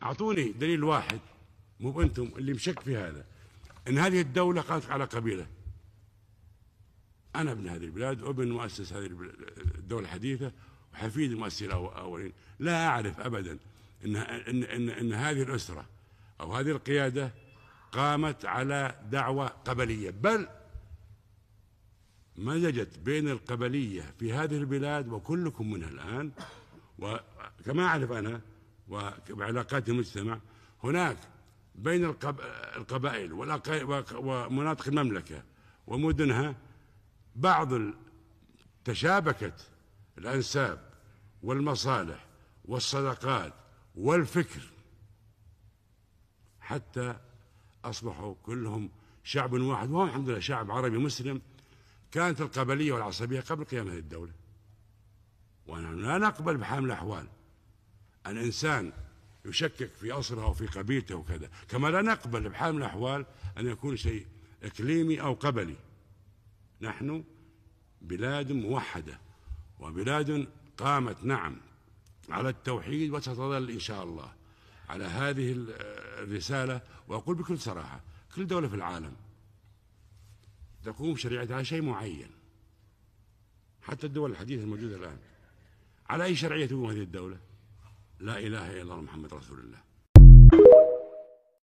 أعطوني دليل واحد، مو أنتم اللي مشك في هذا، أن هذه الدولة قامت على قبيلة. أنا ابن هذه البلاد وابن مؤسس هذه الدولة الحديثة وحفيد المؤسسين الأولين، لا أعرف أبدا إن هذه الأسرة أو هذه القيادة قامت على دعوة قبلية، بل مزجت بين القبلية في هذه البلاد وكلكم منها الآن. وكما أعرف أنا وبعلاقات المجتمع، هناك بين القبائل ومناطق المملكة ومدنها بعض تشابكت الأنساب والمصالح والصداقات والفكر، حتى أصبحوا كلهم شعب واحد، وهم الحمد لله شعب عربي مسلم. كانت القبلية والعصبية قبل قيام هذه الدولة، ونحن لا نقبل بحال من الأحوال أن إنسان يشكك في أصله وفي قبيلته وكذا، كما لا نقبل بحال من الأحوال أن يكون شيء إقليمي أو قبلي. نحن بلاد موحدة وبلاد قامت نعم على التوحيد، وستظل إن شاء الله على هذه الرسالة. وأقول بكل صراحة، كل دولة في العالم تقوم شريعتها على شيء معين، حتى الدول الحديثة الموجودة الآن على أي شرعية تقوم هذه الدولة؟ لا إله إلا الله محمد رسول الله.